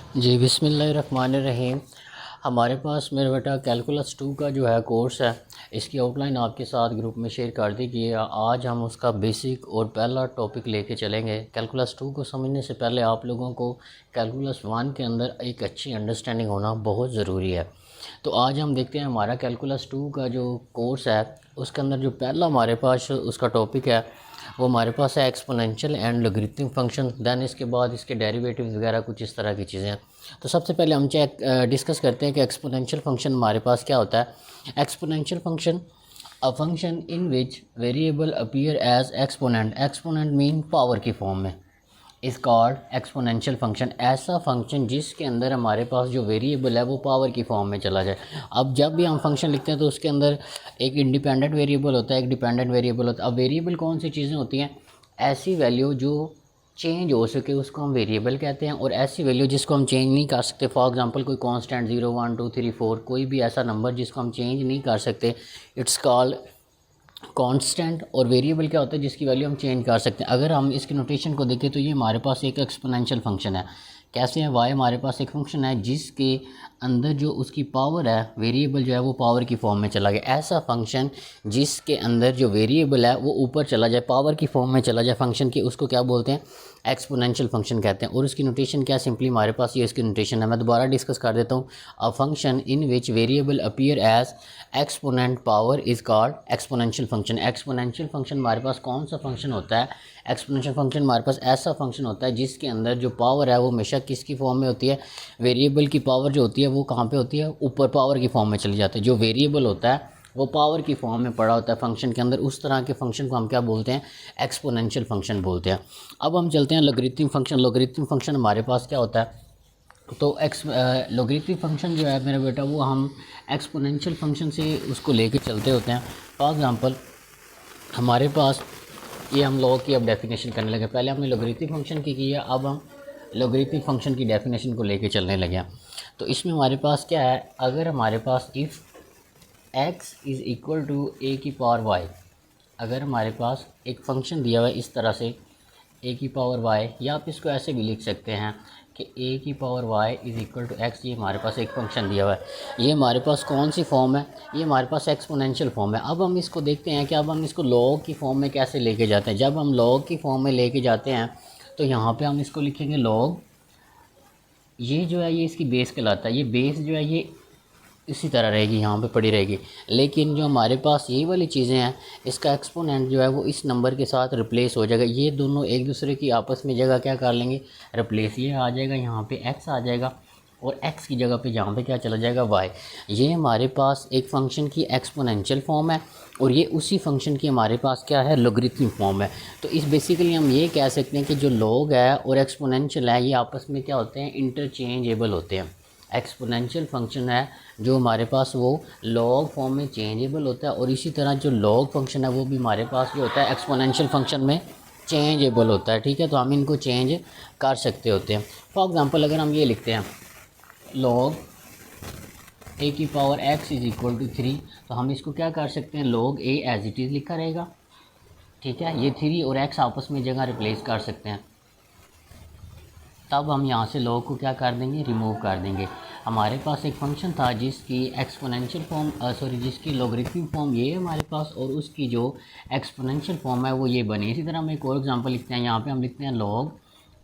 जी बिस्मिल्लाहिर्रहमानिर्रहीम। हमारे पास मेरा बेटा कैलकुलस 2 का जो है कोर्स है, इसकी आउटलाइन आपके साथ ग्रुप में शेयर कर दी गई है। आज हम उसका बेसिक और पहला टॉपिक लेके चलेंगे। कैलकुलस 2 को समझने से पहले आप लोगों को कैलकुलस 1 के अंदर एक अच्छी अंडरस्टैंडिंग होना बहुत ज़रूरी है। तो आज हम देखते हैं हमारा कैलकुलस 2 का जो कोर्स है उसके अंदर जो पहला हमारे पास उसका टॉपिक है वो हमारे पास है exponential and logarithmic function. Then इसके बाद इसके डेरिवेटिव्स वगैरह कुछ इस तरह की चीज़ें हैं। तो सबसे पहले हम डिस्कस करते हैं कि एक्सपोनेंशियल फंक्शन हमारे पास क्या होता है। Exponential function a function in which variable appear as exponent, exponent mean power की फॉर्म में, इस कॉल्ड एक्सपोनेंशियल फंक्शन। ऐसा फंक्शन जिसके अंदर हमारे पास जो वेरिएबल है वो पावर की फॉर्म में चला जाए। अब जब भी हम फंक्शन लिखते हैं तो उसके अंदर एक इंडिपेंडेंट वेरिएबल होता है, एक डिपेंडेंट वेरिएबल होता है। अब वेरिएबल कौन सी चीज़ें होती हैं? ऐसी वैल्यू जो चेंज हो सके उसको हम वेरिएबल कहते हैं, और ऐसी वैल्यू जिसको हम चेंज नहीं कर सकते, फॉर एग्जांपल कोई कांस्टेंट 0 1 2 3 4, कोई भी ऐसा नंबर जिसको हम चेंज नहीं कर सकते, इट्स कॉल्ड कांस्टेंट। और वेरिएबल क्या होता है? जिसकी वैल्यू हम चेंज कर सकते हैं। अगर हम इसकी नोटेशन को देखें तो ये हमारे पास एक एक्सपोनेंशियल फंक्शन है। कैसे है? वाई हमारे पास एक फंक्शन है जिसके अंदर जो उसकी पावर है, वेरिएबल जो है वो पावर की फॉर्म में चला गया। ऐसा फंक्शन जिसके अंदर जो वेरिएबल है वो ऊपर चला जाए, पावर की फॉर्म में चला जाए फंक्शन की, उसको क्या बोलते हैं? एक्सपोनेंशियल फंक्शन कहते हैं। और उसकी नोटेशन क्या? सिंपली हमारे पास ये इसकी नोटेशन है। मैं दोबारा डिस्कस कर देता हूँ। A function in which variable appear as exponent power is called exponential function. Exponential function हमारे पास कौन सा फंक्शन होता है? एक्सपोनेंशियल फंक्शन हमारे पास ऐसा फंक्शन होता है जिसके अंदर जो पावर है वो हमेशा किसकी फॉर्म में होती है? वेरिएबल की पावर जो होती है वो कहाँ पे होती है? ऊपर पावर की फॉर्म में चली जाती है। जो वेरिएबल होता है वो पावर की फॉर्म में पड़ा होता है फंक्शन के अंदर। उस तरह के फंक्शन को हम क्या बोलते हैं? एक्सपोनेंशियल फंक्शन बोलते हैं। अब हम चलते हैं लॉगरिथमिक फंक्शन। लॉगरिथमिक फंक्शन हमारे पास क्या होता है? तो लॉगरिथमिक फंक्शन जो है मेरा बेटा वो हम एक्सपोनेंशियल फंक्शन से उसको लेके चलते होते हैं। फॉर एग्जांपल हमारे पास ये हम लॉग की अब डेफिनेशन करने लगे। पहले हमने लॉगरिथमिक फंक्शन की है, अब हम लॉगरिथमिक फंक्शन की डेफिनेशन को लेके चलने लगे हैं। तो इसमें हमारे पास क्या है? अगर हमारे पास if x is equal to a की पावर y, अगर हमारे पास एक फंक्शन दिया हुआ है इस तरह से a की पावर y, या आप इसको ऐसे भी लिख सकते हैं कि a की power y is equal to x। ये हमारे पास एक फंक्शन दिया हुआ है। ये हमारे पास कौन सी फॉर्म है? ये हमारे पास एक्सपोनेंशियल फॉर्म है। अब हम इसको देखते हैं कि अब हम इसको लॉग की फॉर्म में कैसे लेके जाते हैं। जब हम लॉग की फॉर्म में लेके जाते हैं तो यहाँ पे हम इसको लिखेंगे लॉग। ये जो है ये इसकी बेस कहलाता है। ये बेस जो है ये इसी तरह रहेगी, यहाँ पे पड़ी रहेगी। लेकिन जो हमारे पास ये वाली चीज़ें हैं, इसका एक्सपोनेंट जो है वो इस नंबर के साथ रिप्लेस हो जाएगा। ये दोनों एक दूसरे की आपस में जगह क्या कर लेंगे? रिप्लेस। ये आ जाएगा, यहाँ पे x आ जाएगा, और x की जगह पे यहाँ पे क्या चला जाएगा? y। ये हमारे पास एक फ़ंक्शन की एक्सपोनेंशियल फॉर्म है, और ये उसी फंक्शन की हमारे पास क्या है? लॉगरिथमिक फॉर्म है। तो इस बेसिकली हम ये कह सकते हैं कि जो लॉग है और एक्सपोनेंशियल है ये आपस में क्या होते हैं? इंटरचेंजेबल होते हैं। एक्सपोनेंशियल फंक्शन है जो हमारे पास वो लॉग फॉर्म में चेंजेबल होता है, और इसी तरह जो लॉग फंक्शन है वो भी हमारे पास जो होता है एक्सपोनेंशियल फंक्शन में चेंजेबल होता है। ठीक है, तो हम इनको चेंज कर सकते होते हैं। फॉर एग्जांपल अगर हम ये लिखते हैं लॉग a की power x is equal to 3, तो हम इसको क्या कर सकते हैं? Log a as it is लिखा रहेगा। ठीक है, ये 3 और x आपस में जगह रिप्लेस कर सकते हैं। तब हम यहाँ से लॉग को क्या कर देंगे? रिमूव कर देंगे। हमारे पास एक फंक्शन था जिसकी एक्सपोनेंशियल फॉर्म जिसकी लॉगरिथमिक फॉर्म ये है हमारे पास, और उसकी जो एक्सपोनेंशियल फॉर्म है वो ये बनी। इसी तरह हम एक और एग्जांपल लिखते हैं। यहाँ पे हम लिखते हैं लॉग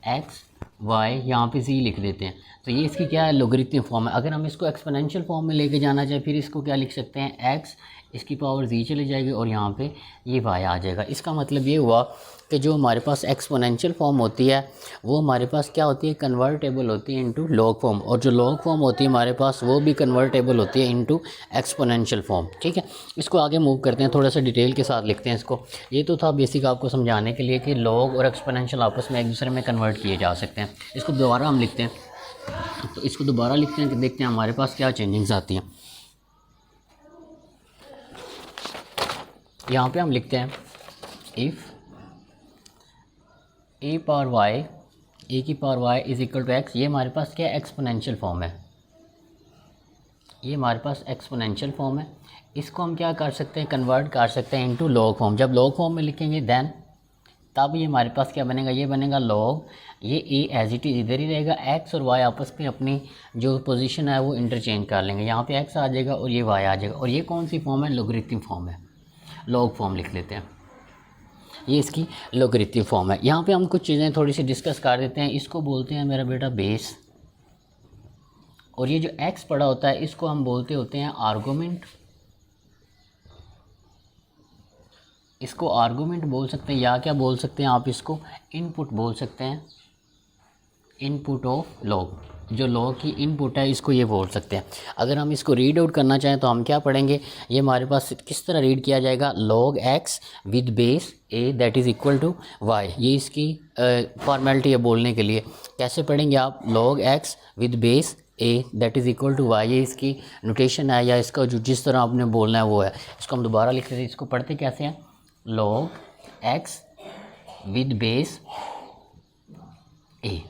एक्स वाई, यहाँ पे जी लिख देते हैं। तो ये इसकी क्या है? लॉगरिथमिक फॉर्म है। अगर हम इसको एक्सपोनेंशियल फॉर्म में लेके जाना चाहे फिर इसको क्या लिख सकते हैं? एक्स, इसकी पावर जी चली जाएगी, और यहाँ पे ये वाई आ जाएगा। इसका मतलब ये हुआ कि जो हमारे पास एक्सपोनेंशियल फॉर्म होती है वो हमारे पास क्या होती है? कन्वर्टेबल होती है इनटू लॉग फॉर्म, और जो लॉग फॉर्म होती है हमारे पास वो भी कन्वर्टेबल होती है इनटू एक्सपोनेंशियल फॉर्म। ठीक है, इसको आगे मूव करते हैं, थोड़ा सा डिटेल के साथ लिखते हैं इसको। ये तो था बेसिक आपको समझाने के लिए कि लॉग और एक्सपोनेंशियल आपस में एक दूसरे में कन्वर्ट किए जा सकते हैं। इसको दोबारा हम लिखते हैं, तो इसको दोबारा लिखते हैं कि देखते हैं हमारे पास क्या चेंजिंग्स आती हैं। यहाँ पे हम लिखते हैं if a power y, a की power y is equal to x। ये हमारे पास क्या है? एक्सपोनेंशियल फॉर्म है। ये हमारे पास एक्सपोनेंशियल फॉर्म है। इसको हम क्या कर सकते हैं? कन्वर्ट कर सकते हैं इनटू लॉग फॉर्म। जब लॉग फॉर्म में लिखेंगे देन तब ये हमारे पास क्या बनेगा, ये बनेगा लॉग, ये ए एज इट इज़ इधर ही रहेगा, एक्स और वाई आपस में अपनी जो पोजीशन है वो इंटरचेंज कर लेंगे, यहाँ पे एक्स आ जाएगा और ये वाई आ जाएगा। और ये कौन सी फॉर्म है, लोगरिथम फॉर्म है, लॉग फॉर्म लिख लेते हैं, ये इसकी लोगरिथम फॉर्म है। यहाँ पे हम कुछ चीज़ें थोड़ी सी डिस्कस कर देते हैं। इसको बोलते हैं मेरा बेटा बेस, और ये जो एक्स पड़ा होता है इसको हम बोलते होते हैं आर्गूमेंट, इसको आर्गूमेंट बोल सकते हैं या क्या बोल सकते हैं आप, इसको इनपुट बोल सकते हैं, इनपुट ऑफ लॉग, जो लॉग की इनपुट है इसको ये बोल सकते हैं। अगर हम इसको रीड आउट करना चाहें तो हम क्या पढ़ेंगे, ये हमारे पास किस तरह रीड किया जाएगा, log x with base a that is equal to y, ये इसकी फॉर्मेलिटी है बोलने के लिए। कैसे पढ़ेंगे आप, log x with base a that is equal to y, ये इसकी नोटेशन है या इसका जो जिस तरह आपने बोलना है वो है। इसको हम दोबारा लिख लेते हैं, इसको पढ़ते कैसे हैं, log x with base a,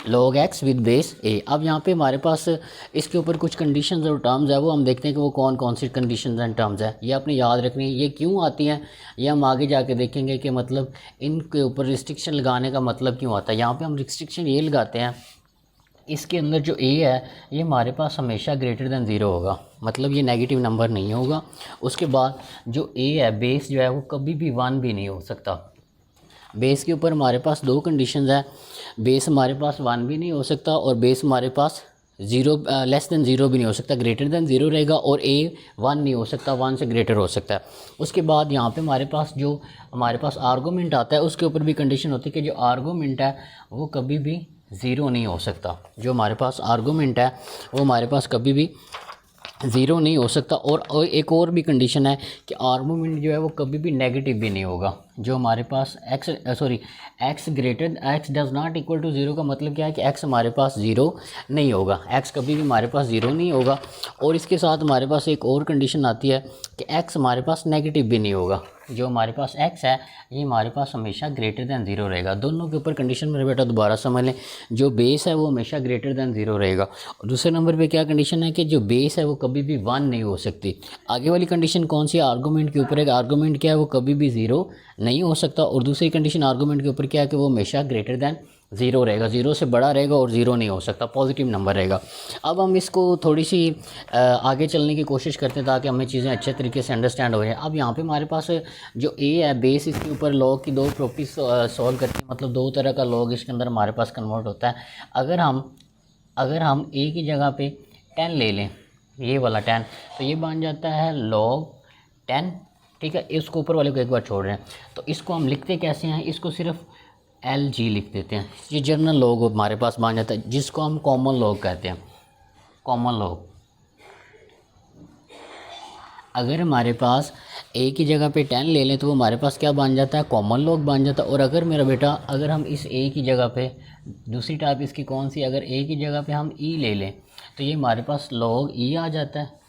log x with base a. अब यहाँ पे हमारे पास इसके ऊपर कुछ कंडीशंस और टर्म्स है, वो हम देखते हैं कि वो कौन कौन सी कंडीशंस एंड टर्म्स है। ये आपने याद रखनी है, ये क्यों आती हैं ये हम आगे जाके देखेंगे कि मतलब इनके ऊपर रिस्ट्रिक्शन लगाने का मतलब क्यों आता है। यहाँ पे हम रिस्ट्रिक्शन ये लगाते हैं, इसके अंदर जो ए है ये हमारे पास हमेशा ग्रेटर दैन ज़ीरो होगा, मतलब ये नेगेटिव नंबर नहीं होगा। उसके बाद जो ए है बेस जो है वो कभी भी 1 भी नहीं हो सकता। बेस के ऊपर हमारे पास दो कंडीशंस हैं, बेस हमारे पास 1 भी नहीं हो सकता और बेस हमारे पास लेस दैन ज़ीरो भी नहीं हो सकता, ग्रेटर दैन ज़ीरो रहेगा, और ए 1 नहीं हो सकता, 1 से ग्रेटर हो सकता है। उसके बाद यहाँ पे हमारे पास जो हमारे पास आर्गूमेंट आता है उसके ऊपर भी कंडीशन होती है कि जो आर्गूमेंट है वो कभी भी ज़ीरो नहीं हो सकता, जो हमारे पास आर्गूमेंट है वो हमारे पास कभी भी ज़ीरो नहीं हो सकता। और एक और भी कंडीशन है कि आर्गूमेंट जो है वो कभी भी नेगेटिव भी नहीं होगा। जो हमारे पास x greater x does not equal to zero का मतलब क्या है कि एक्स हमारे पास ज़ीरो नहीं होगा, एक्स कभी भी हमारे पास ज़ीरो नहीं होगा। और इसके साथ हमारे पास एक और कंडीशन आती है कि एक्स हमारे पास नेगेटिव भी नहीं होगा, जो हमारे पास एक्स है ये हमारे पास हमेशा ग्रेटर दैन ज़ीरो रहेगा। दोनों के ऊपर कंडीशन मेरे बेटा दोबारा समझ लें, जो बेस है वो हमेशा ग्रेटर दैन ज़ीरो रहेगा। और दूसरे नंबर पे क्या कंडीशन है कि जो बेस है वो कभी भी 1 नहीं हो सकती। आगे वाली कंडीशन कौन सी है, आर्गूमेंट के ऊपर है, आर्गूमेंट क्या है वो कभी भी ज़ीरो नहीं हो सकता। और दूसरी कंडीशन आर्गूमेंट के ऊपर क्या है कि वो हमेशा ग्रेटर दैन ज़ीरो रहेगा, ज़ीरो से बड़ा रहेगा और ज़ीरो नहीं हो सकता, पॉजिटिव नंबर रहेगा। अब हम इसको थोड़ी सी आगे चलने की कोशिश करते हैं ताकि हमें चीज़ें अच्छे तरीके से अंडरस्टैंड हो जाए। अब यहाँ पे हमारे पास जो ए है बेस, इसके ऊपर लॉग की दो प्रॉपर्टीज सॉल्व करते हैं, मतलब दो तरह का लॉग इसके अंदर हमारे पास कन्वर्ट होता है। अगर हम ए की जगह पे 10 ले लें, ये वाला 10, तो ये बन जाता है लॉग 10, ठीक है। इसको ऊपर वाले को एक बार छोड़ रहे हैं, तो इसको हम लिखते कैसे हैं, इसको सिर्फ LG लिख देते हैं। ये जर्नल लॉग हमारे पास बन जाता है, जिसको हम कॉमन लॉग कहते हैं, कॉमन लॉग। अगर हमारे पास ए की जगह पे 10 ले लें तो वो हमारे पास क्या बन जाता है, कॉमन लॉग बन जाता है। और अगर मेरा बेटा अगर हम इस ए की जगह पे दूसरी टाइप इसकी कौन सी, अगर ए की जगह पे हम ई ले लें तो ये हमारे पास लॉग ई आ जाता है।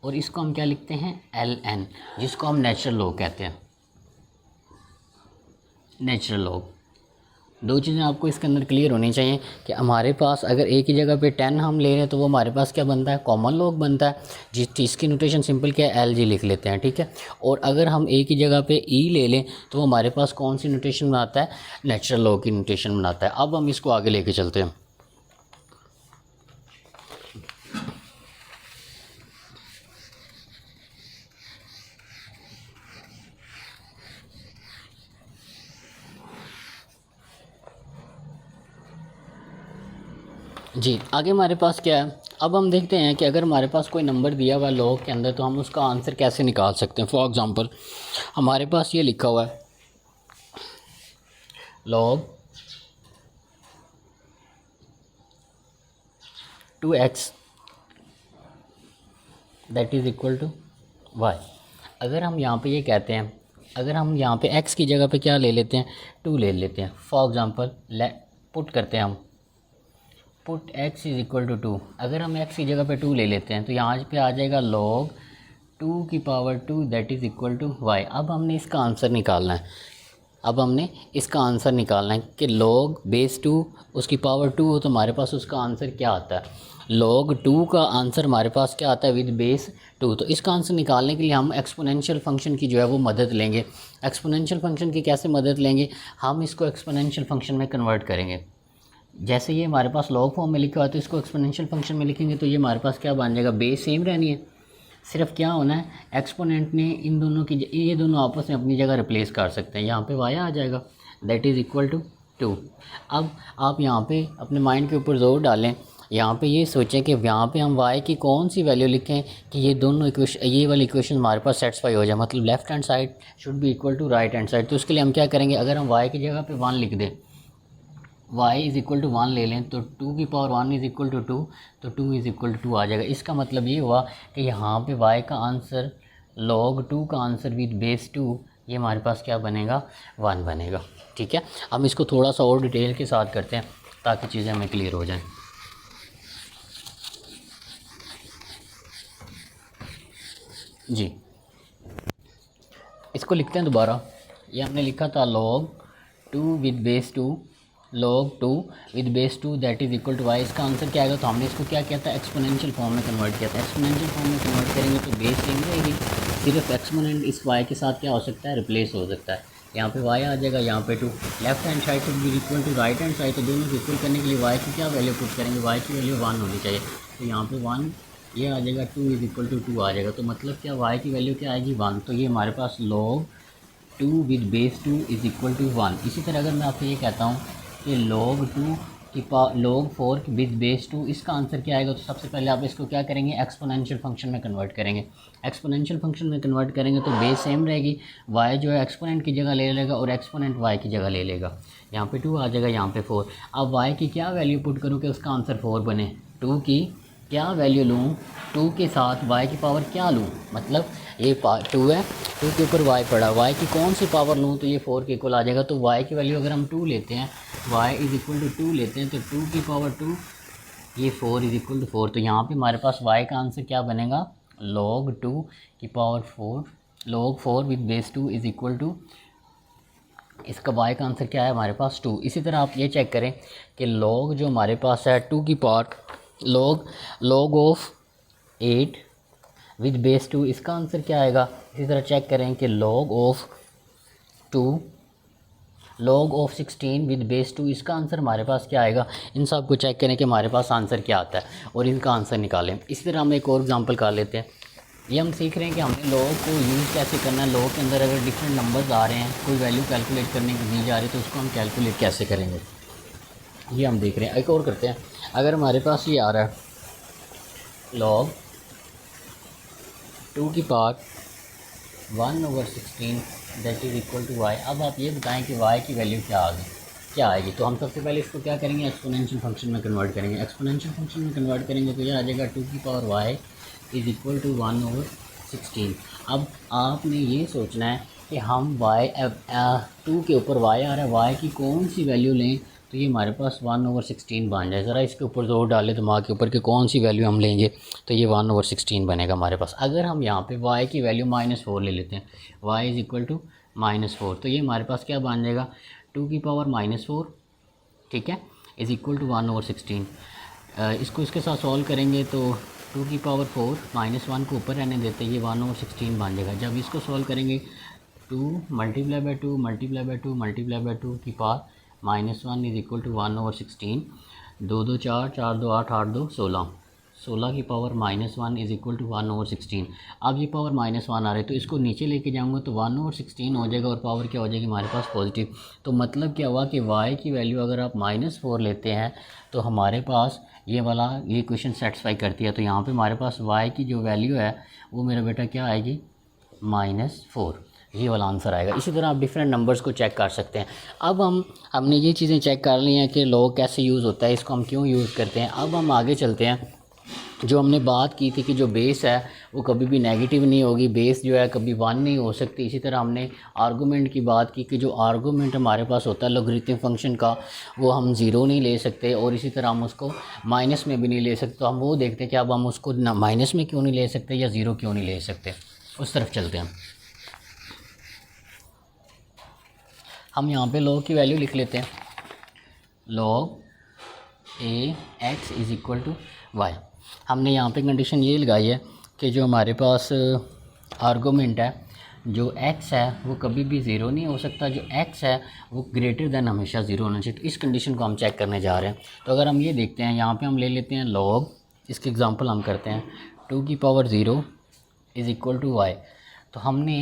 और इसको हम क्या लिखते हैं, LN, जिसको हम नेचुरल लॉग कहते हैं, नेचुरल लॉग। दो चीज़ें आपको इसके अंदर क्लियर होनी चाहिए कि हमारे पास अगर ए की जगह पे 10 हम ले रहे हैं तो वो हमारे पास क्या बनता है, कॉमन लॉग बनता है, जिसकी नोटेशन सिंपल क्या है, LG लिख लेते हैं, ठीक है। और अगर हम ए की जगह पे ई ले लें तो वो हमारे पास कौन सी नोटेशन बनाता है, नेचुरल लॉग की नोटेशन बनाता है। अब हम इसको आगे लेके चलते हैं। जी आगे हमारे पास क्या है, अब हम देखते हैं कि अगर हमारे पास कोई नंबर दिया हुआ है लॉग के अंदर तो हम उसका आंसर कैसे निकाल सकते हैं। फॉर एग्ज़ाम्पल हमारे पास ये लिखा हुआ है log 2x that is equal to y। अगर हम यहाँ पे ये कहते हैं, अगर हम यहाँ पे x की जगह पे क्या ले लेते हैं, 2 ले लेते हैं। फॉर एग्ज़ाम्पल पुट करते हैं हम, put x is equal to 2। अगर हम x की जगह पे 2 ले लेते हैं तो यहाँ पे आ जाएगा log 2 की power 2 that is equal to y। अब हमने इसका आंसर निकालना है। अब हमने इसका आंसर निकालना है कि log बेस 2 उसकी पावर 2 हो तो हमारे पास उसका आंसर क्या आता है। log 2 का आंसर हमारे पास क्या आता है विद बेस 2। तो इसका आंसर निकालने के लिए हम एक्सपोनेंशियल फंक्शन की जो है वो मदद लेंगे। एक्सपोनेंशियल फंक्शन की कैसे मदद लेंगे, हम इसको एक्सपोनेंशियल फंक्शन में कन्वर्ट करेंगे। जैसे ये हमारे पास लॉग फॉर्म में लिखा हुआ है तो इसको एक्सपोनेंशियल फंक्शन में लिखेंगे तो ये हमारे पास क्या बन जाएगा, बेस सेम रहनी है, सिर्फ क्या होना है एक्सपोनेंट ने इन दोनों की ये दोनों आपस में अपनी जगह रिप्लेस कर सकते हैं। यहाँ पे y आ जाएगा दैट इज़ इक्वल टू 2। अब आप यहाँ पे अपने माइंड के ऊपर जोर डालें, यहाँ पे ये सोचें कि यहाँ पे हम y की कौन सी वैल्यू लिखें कि ये दोनों इक्वेशन, ये वाली इक्वेशन हमारे पास सेटिस्फाई हो जाए, मतलब left hand side should be equal to right hand side. तो उसके लिए हम क्या करेंगे, अगर हम y की जगह पे 1 लिख दें, y इज़ इक्वल टू 1 ले लें तो 2 की पावर 1 इज़ इक्वल टू 2, तो 2 इज़ इक्वल टू 2 आ जाएगा। इसका मतलब ये हुआ कि यहाँ पे y का आंसर log 2 का आंसर विद बेस 2 ये हमारे पास क्या बनेगा, 1 बनेगा। ठीक है, हम इसको थोड़ा सा और डिटेल के साथ करते हैं ताकि चीज़ें हमें क्लियर हो जाएं। जी, इसको लिखते हैं दोबारा। ये हमने लिखा था log 2 with base 2, log 2 with base 2 that is equal to y। इसका आंसर क्या आएगा, तो हमने इसको क्या किया था, एक्सपोनेंशियल फॉर्म में कन्वर्ट किया था। एक्सपोनेंशियल फॉर्म में कन्वर्ट करेंगे तो बेस सेम रहेगी, सिर्फ एक्सपोनेंट इस y के साथ क्या हो सकता है, रिप्लेस हो सकता है। यहाँ पे y आ जाएगा, यहाँ पे 2, left hand side should be equal to right hand side. तो दोनों को इक्वल करने के लिए y की क्या वैल्यू पुट करेंगे, y की वैल्यू 1 होनी चाहिए। तो यहाँ पे 1 ये आ जाएगा, 2 इज़ इक्वल टू 2 आ जाएगा। तो मतलब क्या, y की वैल्यू क्या आएगी, 1। तो ये हमारे पास log 2 with base 2 is equal to 1। इसी तरह अगर मैं आपसे ये कहता हूँ कि log 2 की log 4 विद बेस 2, इसका आंसर क्या आएगा, तो सबसे पहले आप इसको क्या करेंगे, एक्सपोनेंशियल फंक्शन में कन्वर्ट करेंगे। एक्सपोनेंशियल फंक्शन में कन्वर्ट करेंगे तो बेस सेम रहेगी, y जो है एक्सपोनेंट की जगह ले लेगा और एक्सपोनेंट y की जगह ले लेगा। यहाँ पे 2 आ जाएगा, यहाँ पे 4। अब y की क्या वैल्यू पुट करूँ कि उसका आंसर 4 बने, 2 की क्या वैल्यू लूँ, 2 के साथ y की पावर क्या लूँ, मतलब ये 2 है, 2 के ऊपर y पड़ा, y की कौन सी पावर लूँ, तो ये 4 के इक्वल आ जाएगा। तो y की वैल्यू अगर हम 2 लेते हैं, y इज़ इक्वल टू 2 लेते हैं तो 2 की पावर 2, ये 4 इज़ इक्वल टू 4। तो यहाँ पे हमारे पास y का आंसर क्या बनेगा, log 2 की power 4, log 4 with base 2 is equal to, इसका y का आंसर क्या है हमारे पास 2। इसी तरह आप ये चेक करें कि log जो हमारे पास है 2 की power log of 8 with base 2, इसका आंसर क्या आएगा। इसी तरह चेक करें कि log of 2 log of 16 with base 2, इसका आंसर हमारे पास क्या आएगा। इन सब को चेक करें कि हमारे पास आंसर क्या आता है और इनका आंसर निकालें। इसी तरह हम एक और एग्जांपल कर लेते हैं। ये हम सीख रहे हैं कि हमने log को यूज़ कैसे करना है। log के अंदर अगर डिफरेंट नंबर्स आ रहे हैं, कोई वैल्यू कैलकुलेट करने की दी जा रही है, तो उसको हम कैलकुलेट कैसे करेंगे, ये हम देख रहे हैं। एक और करते हैं, अगर हमारे पास ये आ रहा है log 2 की power 1/16 that is equal to y। अब आप ये बताएं कि y की वैल्यू क्या आएगी। तो हम सबसे पहले इसको क्या करेंगे, एक्सपोनेंशियल फंक्शन में कन्वर्ट करेंगे। एक्सपोनेंशियल फंक्शन में कन्वर्ट करेंगे तो ये आ जाएगा 2 की power y is equal to 1/16। अब आपने ये सोचना है कि हम y 2 के ऊपर y आ रहा है, y की कौन सी वैल्यू लें तो ये हमारे पास 1/16 बन जाए। ज़रा इसके ऊपर जोर डालें दिमाग के ऊपर कि कौन सी वैल्यू हम लेंगे तो ये 1/16 बनेगा हमारे पास। अगर हम यहाँ पे y की वैल्यू -4 ले लेते हैं, y इज़ इक्वल टू -4, तो ये हमारे पास क्या बन जाएगा, 2 की पावर -4, ठीक है, इज़ इक्वल टू 1/16। इसको इसके साथ सॉल्व करेंगे तो 2 की पावर 4 -1 को ऊपर रहने देते हैं, ये 1/16 बन जाएगा। जब इसको सॉल्व करेंगे 2 multiply by 2 multiply by 2 multiply by 2 की पावर -1 इज़ इक्वल टू 1/16। 2 2 4, 4 2 8, 8 2 16, 16 की पावर -1 इज़ इक्वल टू 1/16। अब ये पावर -1 आ रहा है तो इसको नीचे लेके जाऊंगा तो 1/16 हो जाएगा और पावर क्या हो जाएगी हमारे पास पॉजिटिव। तो मतलब क्या हुआ कि y की वैल्यू अगर आप -4 लेते हैं तो हमारे पास ये वाला ये क्वेश्चन सेटिस्फाई करती है। तो यहाँ पे हमारे पास y की जो वैल्यू है वो मेरा बेटा क्या आएगी, -4, ये वाला आंसर आएगा। इसी तरह आप डिफरेंट नंबर्स को चेक कर सकते हैं। अब हमने ये चीज़ें चेक कर ली हैं कि log कैसे यूज़ होता है, इसको हम क्यों यूज़ करते हैं। अब हम आगे चलते हैं। जो हमने बात की थी कि जो बेस है वो कभी भी नेगेटिव नहीं होगी, बेस जो है कभी 1 नहीं हो सकती। इसी तरह हमने आर्गूमेंट की बात की कि जो आर्गूमेंट हमारे पास होता है लॉगरिथम फंक्शन का, वो हम 0 नहीं ले सकते और इसी तरह हम उसको माइनस में भी नहीं ले सकते। तो हम वो देखते हैं कि अब हम उसको माइनस में क्यों नहीं ले सकते या 0 क्यों नहीं ले सकते, उस तरफ चलते हैं। हम यहाँ पे log की वैल्यू लिख लेते हैं, log a x is equal to y. हमने यहाँ पे कंडीशन ये लगाई है कि जो हमारे पास आर्गूमेंट है, जो x है वो कभी भी ज़ीरो नहीं हो सकता, जो x है वो ग्रेटर देन हमेशा ज़ीरो होना चाहिए। तो इस कंडीशन को हम चेक करने जा रहे हैं। तो अगर हम ये देखते हैं, यहाँ पे हम ले लेते हैं log, इसके एग्जांपल हम करते हैं 2 की power 0 is equal to y. तो हमने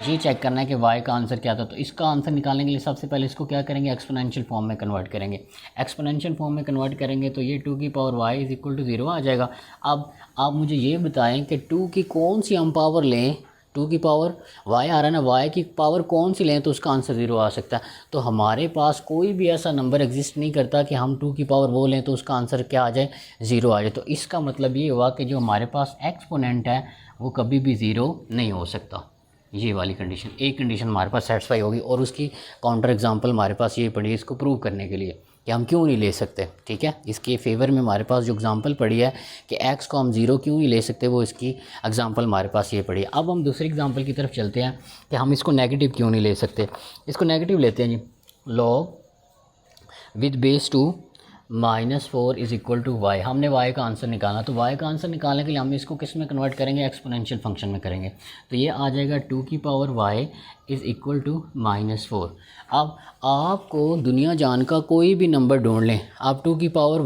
ये चेक करना है कि y का आंसर क्या था। तो इसका आंसर निकालने के लिए सबसे पहले इसको क्या करेंगे, एक्सपोनेंशियल फॉर्म में कन्वर्ट करेंगे। एक्सपोनेंशियल फॉर्म में कन्वर्ट करेंगे तो ये 2 की power y is equal to 0 आ जाएगा। अब आप मुझे ये बताएं कि 2 की कौन सी हम पावर लें, 2 की पावर y आ रहा है ना, y की पावर कौन सी लें तो उसका आंसर 0 आ सकता है। तो हमारे पास कोई भी ऐसा नंबर एग्जिस्ट नहीं करता कि हम 2 की पावर वो लें तो उसका आंसर क्या आ जाए, 0 आ जाए। तो इसका मतलब ये हुआ कि जो हमारे पास एक्सपोनेंट है वो कभी भी ज़ीरो नहीं हो सकता। ये वाली कंडीशन, एक कंडीशन हमारे पास सेटिस्फाई होगी, और उसकी काउंटर एग्जांपल हमारे पास ये पड़ी है इसको प्रूव करने के लिए कि हम क्यों नहीं ले सकते। ठीक है, इसके फेवर में हमारे पास जो एग्जांपल पड़ी है कि x को हम ज़ीरो क्यों नहीं ले सकते, वो इसकी एग्जांपल हमारे पास ये पड़ी है। अब हम दूसरी एग्जांपल की तरफ चलते हैं कि हम इसको नेगेटिव क्यों नहीं ले सकते। इसको नेगेटिव लेते हैं जी, log with base 2 -4 is equal to y. हमने y का आंसर निकाला, तो y का आंसर निकालने के लिए हम इसको किस में कन्वर्ट करेंगे, एक्सपोनेंशियल फंक्शन में करेंगे। तो ये आ जाएगा 2 की power y is equal to -4। अब आपको दुनिया जान का कोई भी नंबर ढूंढ लें, आप 2 की पावर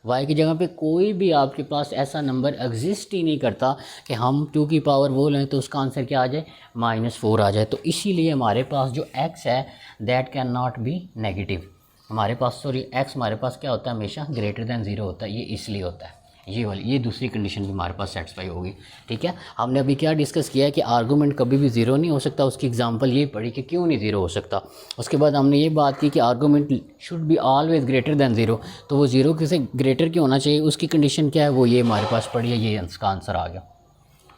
y की जगह पे कोई भी आपके पास ऐसा नंबर एग्जिस्ट ही नहीं करता कि हम 2 की पावर वो लें तो उसका आंसर क्या आ जाए, -4 आ जाए। तो इसीलिए हमारे पास जो x है that can not be negative. हमारे पास x हमारे पास क्या होता है, हमेशा ग्रेटर दैन ज़ीरो होता है। ये इसलिए होता है, ये दूसरी कंडीशन भी हमारे पास सेटिस्फाई होगी। ठीक है, हमने अभी क्या डिस्कस किया है कि आर्गूमेंट कभी भी ज़ीरो नहीं हो सकता। उसकी एग्जांपल ये पढ़ी कि क्यों नहीं ज़ीरो हो सकता। उसके बाद हमने ये बात की कि argument should be always greater than zero, तो वो ज़ीरो किसे ग्रेटर क्यों होना चाहिए, उसकी कंडीशन क्या है, वो ये हमारे पास पढ़ी है, ये इसका आंसर आ गया।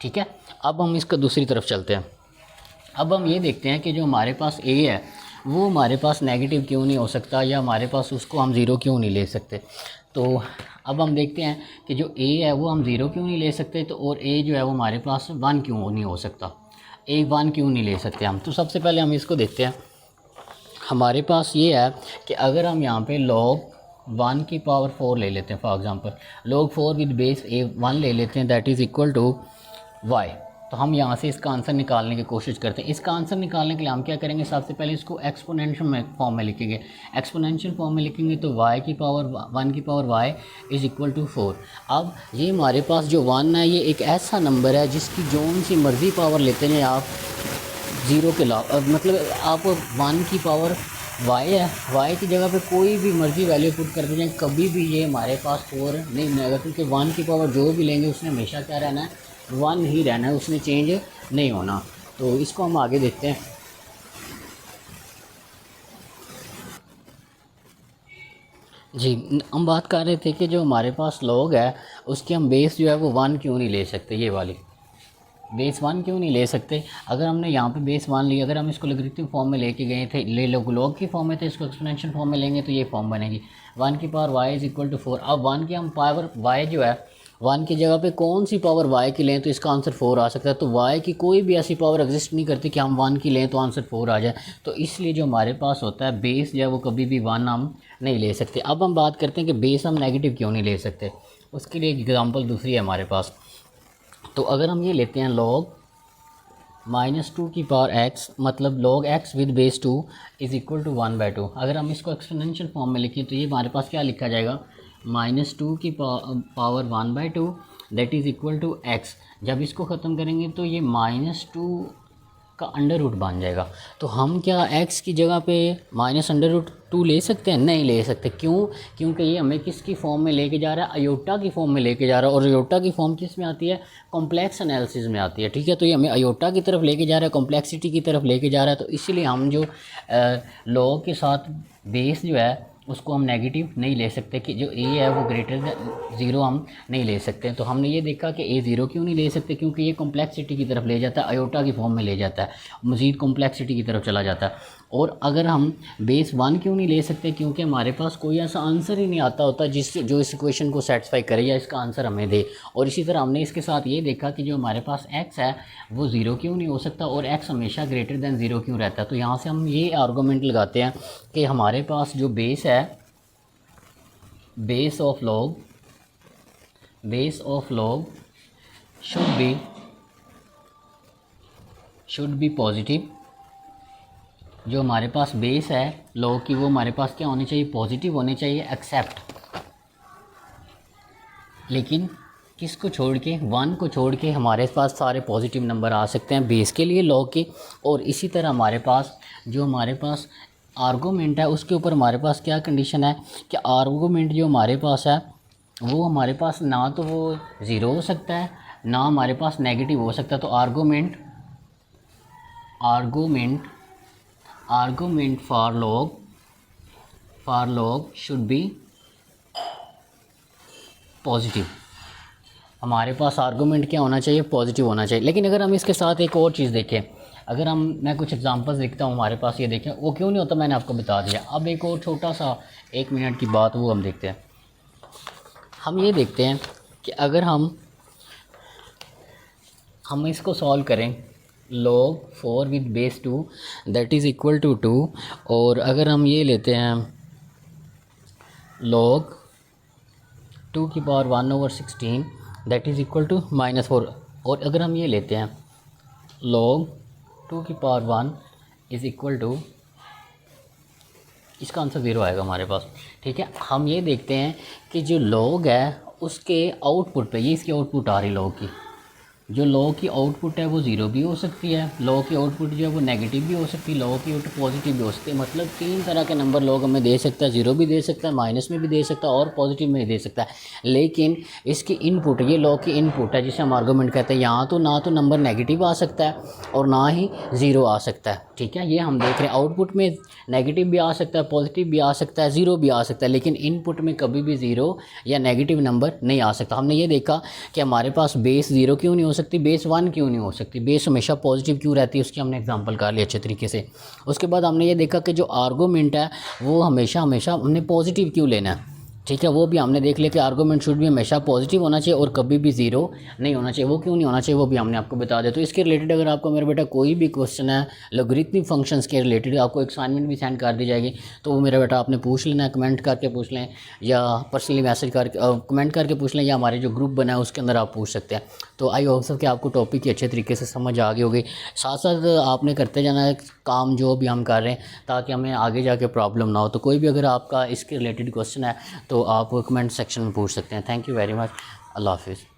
ठीक है, अब हम इसका दूसरी तरफ चलते हैं। अब हम ये देखते हैं कि जो हमारे पास a है वो हमारे पास नेगेटिव क्यों नहीं हो सकता, या हमारे पास उसको हम ज़ीरो क्यों नहीं ले सकते। तो अब हम देखते हैं कि जो a है वो हम ज़ीरो क्यों नहीं ले सकते, तो और a जो है वो हमारे पास 1 क्यों नहीं हो सकता, a 1 क्यों नहीं ले सकते हम। तो सबसे पहले हम इसको देखते हैं। हमारे पास ये है कि अगर हम यहाँ पे log 1 की पावर 4 ले लेते हैं, for example log 4 with base a1 ले लेते हैं, that is equal to y। तो हम यहाँ से इसका आंसर निकालने की कोशिश करते हैं। इसका आंसर निकालने के लिए हम क्या करेंगे, सबसे पहले इसको एक्सपोनेंशियल फॉर्म में लिखेंगे। एक्सपोनेंशियल फॉर्म में लिखेंगे तो y की पावर 1 की power y is equal to 4। अब ये हमारे पास जो 1 है ये एक ऐसा नंबर है जिसकी जोन सी मर्ज़ी पावर लेते हैं आप, ज़ीरो के अलावा, मतलब आप 1 की पावर y है, y की जगह पे कोई भी मर्ज़ी वैल्यू पुट कर दें, कभी भी ये हमारे पास 4 नहीं बनेगा, क्योंकि 1 की पावर जो भी लेंगे उसने हमेशा क्या रहना है, 1 ही रहना है, उसने चेंज नहीं होना। तो इसको हम आगे देखते हैं। जी, हम बात कर रहे थे कि जो हमारे पास log है उसकी हम बेस जो है वो 1 क्यों नहीं ले सकते, ये वाली बेस 1 क्यों नहीं ले सकते। अगर हमने यहाँ पे बेस 1 ली, अगर हम इसको लॉगरिथमिक फॉर्म में लेके गए थे, log की फॉर्म में थे, इसको एक्सपोनेंशियल फॉर्म में लेंगे तो ये फॉर्म बनेगी 1 की power y is equal to 4। अब 1 की हम पावर y जो है 1 की जगह पे कौन सी पावर y की लें तो इसका आंसर 4 आ सकता है। तो y की कोई भी ऐसी पावर एग्जिस्ट नहीं करती कि हम 1 की लें तो आंसर 4 आ जाए। तो इसलिए जो हमारे पास होता है बेस जो है वो कभी भी 1 हम नहीं ले सकते। अब हम बात करते हैं कि बेस हम नेगेटिव क्यों नहीं ले सकते। उसके लिए एक एग्जांपल दूसरी है हमारे पास। तो अगर हम ये लेते हैं log -2 की पावर x, मतलब log x with base 2 is equal to 1/2। अगर हम इसको एक्सपोनेंशियल फॉर्म में लिखें तो ये हमारे पास क्या लिखा जाएगा, -2 की power 1/2 that is equal to x। जब इसको ख़त्म करेंगे तो ये -2 का अंडर रूट बन जाएगा। तो हम क्या x की जगह पे -√2 ले सकते हैं? नहीं ले सकते। क्यों? क्योंकि ये हमें किसकी फॉर्म में लेके जा रहा है, अयोटा की फॉर्म में लेके जा रहा है, और अयोटा की फॉर्म किस में आती है, कॉम्प्लेक्स एनालिसिस में आती है। ठीक है, तो ये हमें अयोटा की तरफ लेके जा रहा है, कॉम्प्लेक्सिटी की तरफ लेके जा रहा है। तो इसीलिए हम जो लॉग के साथ बेस जो है उसको हम नेगेटिव नहीं ले सकते कि जो ए है वो ग्रेटर दैन 0 हम नहीं ले सकते। तो हमने ये देखा कि ए 0 क्यों नहीं ले सकते, क्योंकि ये कॉम्प्लेक्सिटी की तरफ ले जाता है, आयोटा की फॉर्म में ले जाता है, मज़ीद कॉम्प्लेक्सिटी की तरफ चला जाता है। और अगर हम बेस 1 क्यों नहीं ले सकते, क्योंकि हमारे पास कोई ऐसा आंसर ही नहीं आता होता जो इस इक्वेशन को सेटिस्फाई करे या इसका आंसर हमें दे। और इसी तरह हमने इसके साथ ये देखा कि जो हमारे पास x है वो 0 क्यों नहीं हो सकता और x हमेशा ग्रेटर दैन 0 क्यों रहता है। तो यहाँ से हम ये आर्गूमेंट लगाते हैं कि हमारे पास जो बेस है, base of log should be positive. जो हमारे पास बेस है लॉग की वो हमारे पास क्या होनी चाहिए, पॉजिटिव होनी चाहिए, एक्सेप्ट, लेकिन किसको छोड़ के, 1 को छोड़ के हमारे पास सारे पॉजिटिव नंबर आ सकते हैं बेस के लिए लॉग के। और इसी तरह हमारे पास जो हमारे पास आर्गूमेंट है उसके ऊपर हमारे पास क्या कंडीशन है कि आर्गूमेंट जो हमारे पास है वो हमारे पास ना तो वो 0 हो सकता है ना हमारे पास नेगेटिव हो सकता है। तो argument for log should be positive. हमारे पास आर्गूमेंट क्या होना चाहिए, पॉजिटिव होना चाहिए। लेकिन अगर हम इसके साथ एक और चीज़ देखें, अगर मैं कुछ एग्जांपल्स लिखता हूँ हमारे पास, ये देखें वो क्यों नहीं होता, मैंने आपको बता दिया। अब एक और छोटा सा 1 मिनट की बात वो हम देखते हैं। हम ये देखते हैं कि अगर हम इसको सॉल्व करें, log 4 with base 2 that is equal to 2, और अगर हम ये लेते हैं log 2 की power 1/16 that is equal to -4, और अगर हम ये लेते हैं log 2 की पावर 1 इज़ इक्वल टू, इसका आंसर 0 आएगा हमारे पास। ठीक है, हम ये देखते हैं कि जो log है उसके आउटपुट पे, ये इसकी आउटपुट आ रही log की, जो log की आउटपुट है वो 0 भी हो सकती है, log की आउटपुट जो है वो नेगेटिव भी हो सकती है, log की आउटपुट पॉजिटिव भी हो सकती है। मतलब 3 तरह के नंबर log हमें दे सकता है, 0 भी दे सकता है, माइनस में भी दे सकता है और पॉजिटिव में भी दे सकता है। लेकिन इसकी इनपुट, ये log की इनपुट है जिसे हम आर्गूमेंट कहते हैं, यहाँ तो ना तो नंबर नेगेटिव आ सकता है और ना ही 0 आ सकता है। ठीक है, ये हम देख रहे हैं आउटपुट में नेगेटिव भी आ सकता है, पॉजिटिव भी आ सकता है, 0 भी आ सकता है, लेकिन इनपुट में कभी भी 0 या नेगेटिव नंबर नहीं आ सकता। हमने ये देखा कि हमारे पास बेस 0 क्यों नहीं हो सकती, बेस 1 क्यों नहीं हो सकती, बेस हमेशा पॉजिटिव क्यों रहती है, उसकी हमने एग्जांपल कर ली अच्छे तरीके से। उसके बाद हमने ये देखा कि जो आर्गूमेंट है वो हमेशा हमने पॉजिटिव क्यों लेना है। ठीक है, वो भी हमने देख लिया कि आर्गूमेंट शुड भी हमेशा पॉजिटिव होना चाहिए और कभी भी 0 नहीं होना चाहिए। वो क्यों नहीं होना चाहिए वो भी हमने आपको बता दिया। तो इसके रिलेटेड अगर आपको मेरे बेटा कोई भी क्वेश्चन है लॉगरिथमिक फंक्शंस के रिलेटेड, आपको एक असाइनमेंट भी सेंड कर दी जाएगी, तो वो मेरा बेटा आपने पूछ लेना है, कमेंट करके पूछ लें या पर्सनली मैसेज करके कमेंट करके पूछ लें, या हमारे जो ग्रुप बना है उसके अंदर आप पूछ सकते हैं। तो आई होप सर कि आपको टॉपिक की अच्छे तरीके से समझ आ गई होगी। साथ साथ आपने करते जाना है काम जो भी हम कर रहे हैं, ताकि हमें आगे जाके प्रॉब्लम ना हो। तो कोई भी अगर आपका इसके रिलेटेड क्वेश्चन है तो आप कमेंट सेक्शन में पूछ सकते हैं। Thank you very much. अल्लाह हाफिज़।